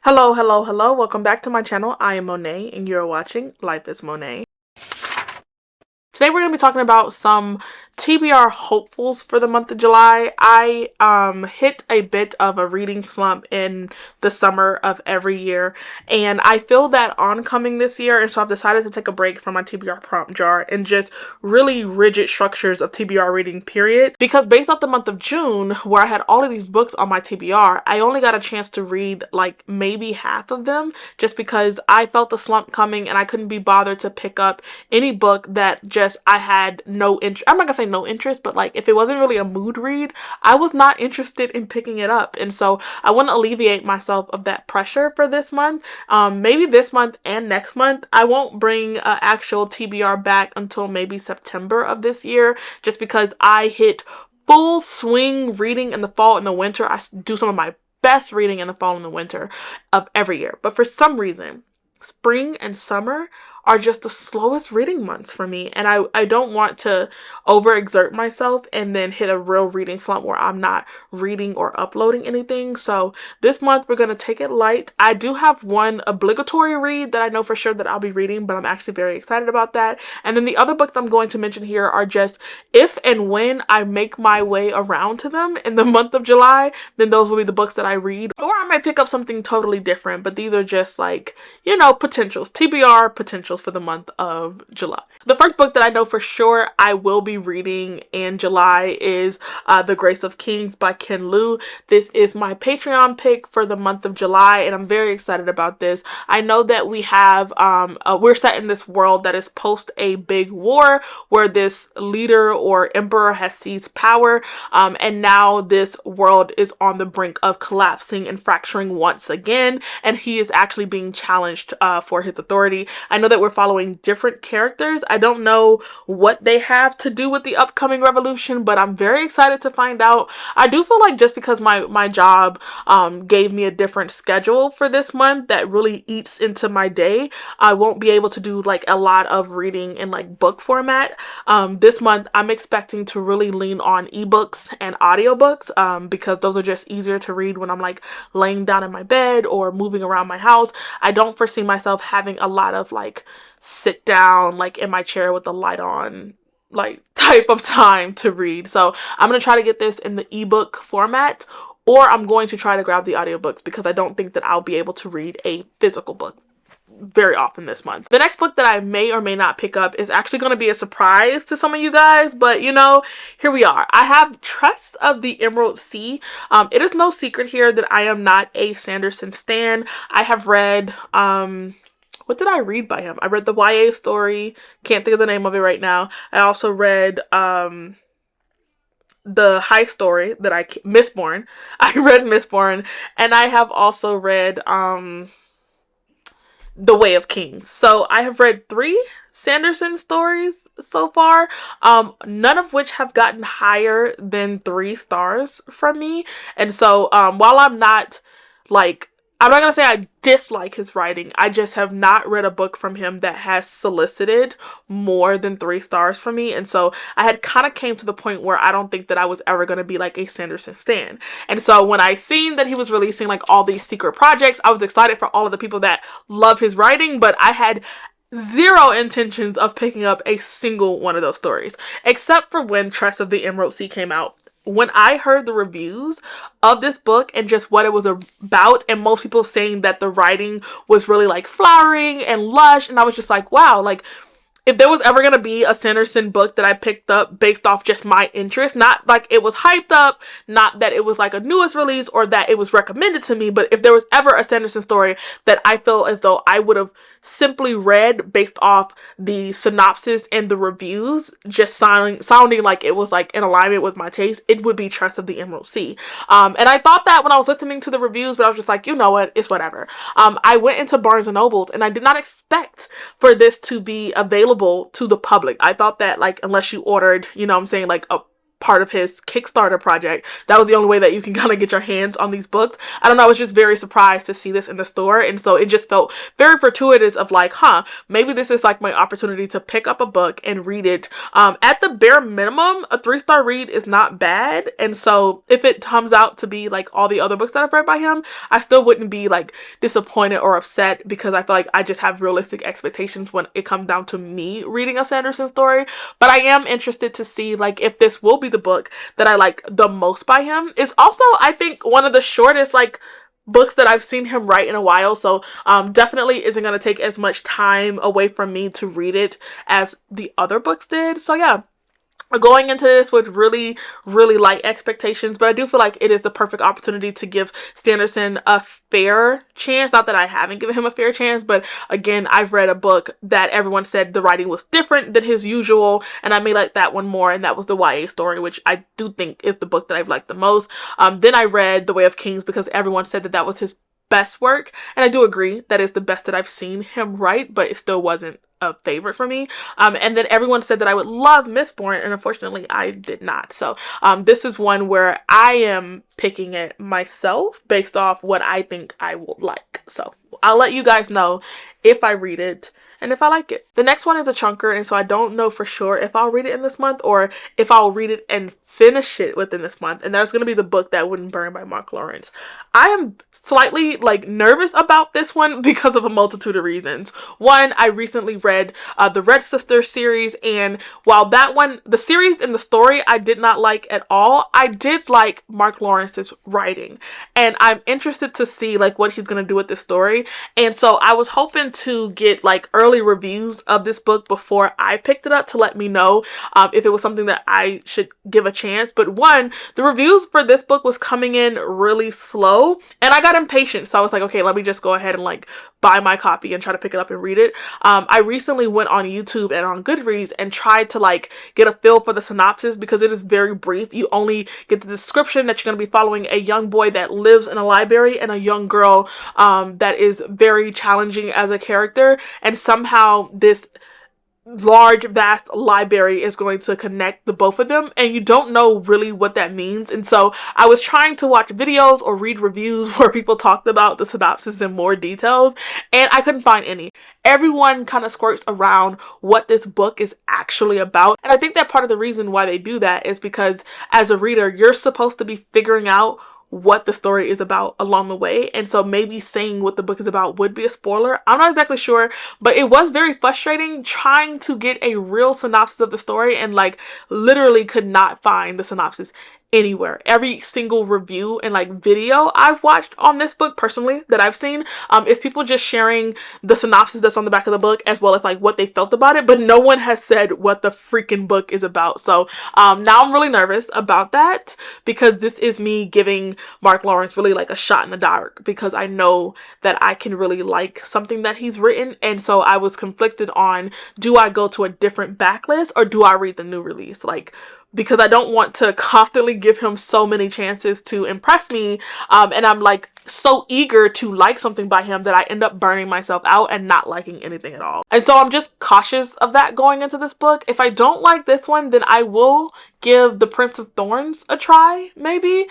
Hello, hello, hello. Welcome back to my channel. I am Monet and you're watching Life is Monet. Today we're going to be talking about some TBR hopefuls for the month of July. I hit a bit of a reading slump in the summer of every year, and I feel that oncoming this year, and so I've decided to take a break from my TBR prompt jar and just really rigid structures of TBR reading, period. Because based off the month of June, where I had all of these books on my TBR, I only got a chance to read like maybe half of them just because I felt the slump coming and I couldn't be bothered to pick up any book that just I had no interest. I'm not gonna say no interest, but like if it wasn't really a mood read, I was not interested in picking it up. And so I want to alleviate myself of that pressure for this month. Maybe this month and next month. I won't bring actual TBR back until maybe September of this year, just because I hit full swing reading in the fall and the winter. I do some of my best reading in the fall and the winter of every year. But for some reason, spring and summer are just the slowest reading months for me, and I don't want to overexert myself and then hit a real reading slump where I'm not reading or uploading anything. So this month we're going to take it light. I do have one obligatory read that I know for sure that I'll be reading, but I'm actually very excited about that. And then the other books I'm going to mention here are just if and when I make my way around to them in the month of July, then those will be the books that I read, or I might pick up something totally different. But these are just like, you know, potentials, TBR potentials for the month of July. The first book that I know for sure I will be reading in July is The Grace of Kings by Ken Liu. This is my Patreon pick for the month of July, and I'm very excited about this. I know that we have we're set in this world that is post a big war where this leader or emperor has seized power, and now this world is on the brink of collapsing and fracturing once again, and he is actually being challenged for his authority. I know that we're following different characters. I don't know what they have to do with the upcoming revolution, but I'm very excited to find out. I do feel like just because my job gave me a different schedule for this month that really eats into my day, I won't be able to do like a lot of reading in like book format. This month I'm expecting to really lean on ebooks and audiobooks because those are just easier to read when I'm like laying down in my bed or moving around my house. I don't foresee myself having a lot of like sit down like in my chair with the light on like type of time to read. So I'm going to try to get this in the ebook format, or I'm going to try to grab the audiobooks because I don't think that I'll be able to read a physical book very often this month. The next book that I may or may not pick up is actually going to be a surprise to some of you guys, but you know, here we are. I have Trust of the Emerald Sea. It is no secret here that I am not a Sanderson stan. I have read what did I read by him? I read the YA story. Can't think of the name of it right now. I also read the high story that Mistborn. I read Mistborn, and I have also read The Way of Kings. So I have read 3 Sanderson stories so far, none of which have gotten higher than 3 stars from me. And so while I'm not going to say I dislike his writing, I just have not read a book from him that has solicited more than 3 stars from me. And so I had kind of came to the point where I don't think that I was ever going to be like a Sanderson stan. And so when I seen that he was releasing like all these secret projects, I was excited for all of the people that love his writing, but I had zero intentions of picking up a single one of those stories, except for when Trust of the Emerald Sea came out. When I heard the reviews of this book and just what it was about, and most people saying that the writing was really like flowering and lush, and I was just like, wow, like if there was ever going to be a Sanderson book that I picked up based off just my interest, not like it was hyped up, not that it was like a newest release or that it was recommended to me, but if there was ever a Sanderson story that I feel as though I would have simply read based off the synopsis and the reviews, just sounding like it was like in alignment with my taste, it would be Trust of the Emerald Sea. And I thought that when I was listening to the reviews, but I was just like, you know what, it's whatever. I went into Barnes and Nobles and I did not expect for this to be available to the public. I thought that like unless you ordered, you know what I'm saying, like a part of his Kickstarter project. That was the only way that you can kind of get your hands on these books. I don't know, I was just very surprised to see this in the store, and so it just felt very fortuitous of like, maybe this is like my opportunity to pick up a book and read it. At the bare minimum, a 3-star read is not bad, and so if it comes out to be like all the other books that I've read by him, I still wouldn't be like disappointed or upset, because I feel like I just have realistic expectations when it comes down to me reading a Sanderson story. But I am interested to see like if this will be the book that I like the most by him. It's also, I think, one of the shortest like books that I've seen him write in a while, so definitely isn't going to take as much time away from me to read it as the other books did. So yeah, going into this with really light expectations, but I do feel like it is the perfect opportunity to give Sanderson a fair chance. Not that I haven't given him a fair chance, but again, I've read a book that everyone said the writing was different than his usual, and I may like that one more, and that was the YA story, which I do think is the book that I've liked the most. Then I read The Way of Kings because everyone said that that was his best work, and I do agree that is the best that I've seen him write, but it still wasn't a favorite for me. And then everyone said that I would love Mistborn, and unfortunately I did not. So this is one where I am picking it myself based off what I think I will like. So I'll let you guys know if I read it and if I like it. The next one is a chunker, and so I don't know for sure if I'll read it in this month or if I'll read it and finish it within this month, and that's going to be the book That Wouldn't Burn by Mark Lawrence. I am slightly like nervous about this one because of a multitude of reasons. One, I recently read the Red Sister series, and while that one, the series and the story I did not like at all, I did like Mark Lawrence's writing, and I'm interested to see like what he's going to do with this story. And so I was hoping to get like early reviews of this book before I picked it up to let me know if it was something that I should give a chance. But one, the reviews for this book was coming in really slow, and I got impatient, so I was like, okay, let me just go ahead and like buy my copy and try to pick it up and read it. I recently went on YouTube and on Goodreads and tried to like get a feel for the synopsis, because it is very brief. You only get the description that you're going to be following a young boy that lives in a library and a young girl that is very challenging as a character, and somehow this large vast library is going to connect the both of them, and you don't know really what that means. And so I was trying to watch videos or read reviews where people talked about the synopsis in more details, and I couldn't find any. Everyone kind of squirts around what this book is actually about, and I think that part of the reason why they do that is because as a reader, you're supposed to be figuring out what the story is about along the way, and so maybe saying what the book is about would be a spoiler. I'm not exactly sure, but it was very frustrating trying to get a real synopsis of the story, and like literally could not find the synopsis anywhere. Every single review and like video I've watched on this book personally that I've seen is people just sharing the synopsis that's on the back of the book as well as like what they felt about it, but no one has said what the freaking book is about. So now I'm really nervous about that, because this is me giving Mark Lawrence really like a shot in the dark, because I know that I can really like something that he's written, and so I was conflicted on, do I go to a different backlist or do I read the new release? Like, because I don't want to constantly give him so many chances to impress me, and I'm like so eager to like something by him that I end up burning myself out and not liking anything at all. And so I'm just cautious of that going into this book. If I don't like this one, then I will give The Prince of Thorns a try, maybe,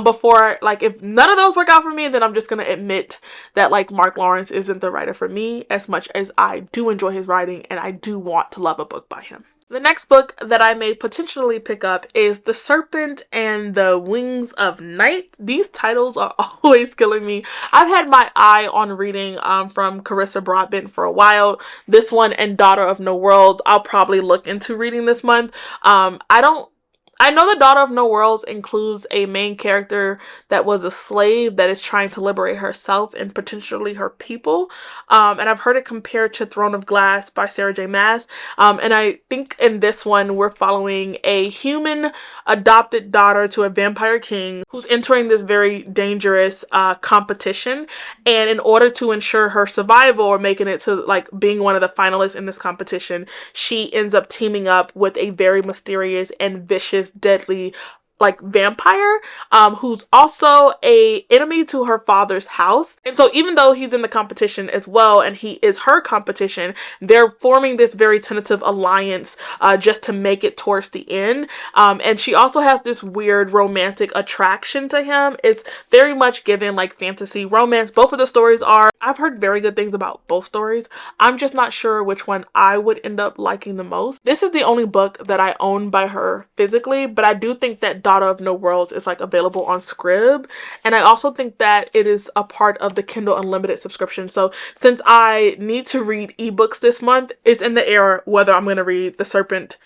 before, like, if none of those work out for me, then I'm just gonna admit that like Mark Lawrence isn't the writer for me, as much as I do enjoy his writing and I do want to love a book by him. The next book that I may potentially pick up is The Serpent and the Wings of Night. These titles are always killing me. I've had my eye on reading from Carissa Broadbent for a while. This one and Daughter of No Worlds I'll probably look into reading this month. I know The Daughter of No Worlds includes a main character that was a slave that is trying to liberate herself and potentially her people. And I've heard it compared to Throne of Glass by Sarah J. Maas. And I think in this one, we're following a human adopted daughter to a vampire king who's entering this very dangerous competition. And in order to ensure her survival or making it to like being one of the finalists in this competition, she ends up teaming up with a very mysterious and vicious, deadly like vampire who's also a enemy to her father's house. And so even though he's in the competition as well and he is her competition, they're forming this very tentative alliance just to make it towards the end. And she also has this weird romantic attraction to him. It's very much given like fantasy romance. Both of the stories are. I've heard very good things about both stories. I'm just not sure which one I would end up liking the most. This is the only book that I own by her physically, but I do think that Daughter of No Worlds is like available on Scrib, and I also think that it is a part of the Kindle Unlimited subscription. So since I need to read ebooks this month, it's in the air whether I'm going to read The Serpent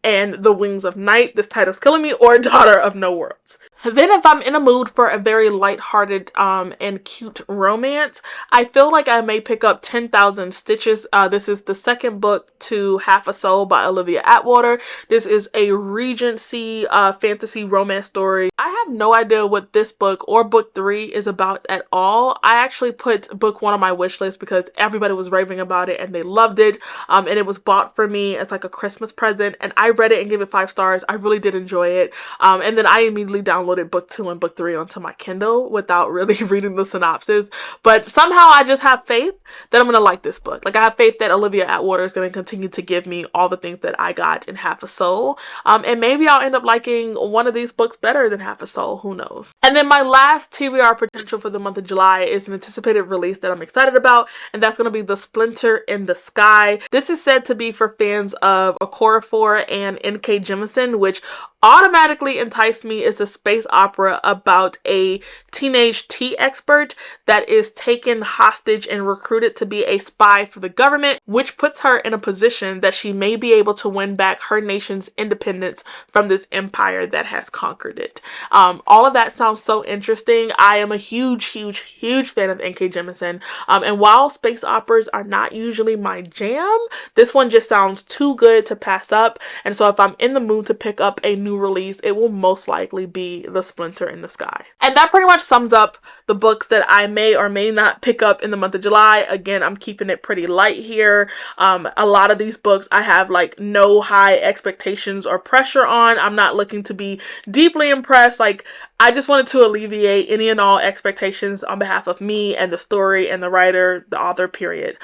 and The Wings of Night, This Title's Killing Me, or Daughter of No Worlds. Then if I'm in a mood for a very lighthearted and cute romance, I feel like I may pick up 10,000 Stitches. This is the second book to Half a Soul by Olivia Atwater. This is a Regency fantasy romance story. I have no idea what this book or book 3 is about at all. I actually put book 1 on my wish list because everybody was raving about it and they loved it. And it was bought for me as like a Christmas present, and I read it and gave it 5 stars. I really did enjoy it. And then I immediately downloaded book 2 and book 3 onto my Kindle without really reading the synopsis. But somehow I just have faith that I'm going to like this book. Like I have faith that Olivia Atwater is going to continue to give me all the things that I got in Half a Soul. And maybe I'll end up liking one of these books better than Half a Soul. Who knows? And then my last TBR potential for the month of July is an anticipated release that I'm excited about, and that's going to be the Splinter in the Sky. This is said to be for fans of Okorafor and N.K. Jemisin, which automatically enticed me. Is a space opera about a teenage tea expert that is taken hostage and recruited to be a spy for the government, which puts her in a position that she may be able to win back her nation's independence from this empire that has conquered it. All of that sounds so interesting. I am a huge fan of N.K. Jemisin, and while space operas are not usually my jam, this one just sounds too good to pass up. And so if I'm in the mood to pick up a new release, it will most likely be The Splinter in the Sky. And that pretty much sums up the books that I may or may not pick up in the month of July. Again, I'm keeping it pretty light here. A lot of these books I have like no high expectations or pressure on. I'm not looking to be deeply impressed. Like I just wanted to alleviate any and all expectations on behalf of me and the story and the writer, the author, period.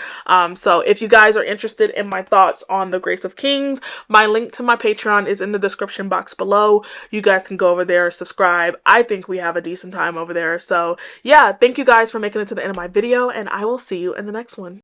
So if you guys are interested in my thoughts on The Grace of Kings, my link to my Patreon is in the description box below. You guys can go over there, subscribe. I think we have a decent time over there. So yeah, thank you guys for making it to the end of my video, and I will see you in the next one.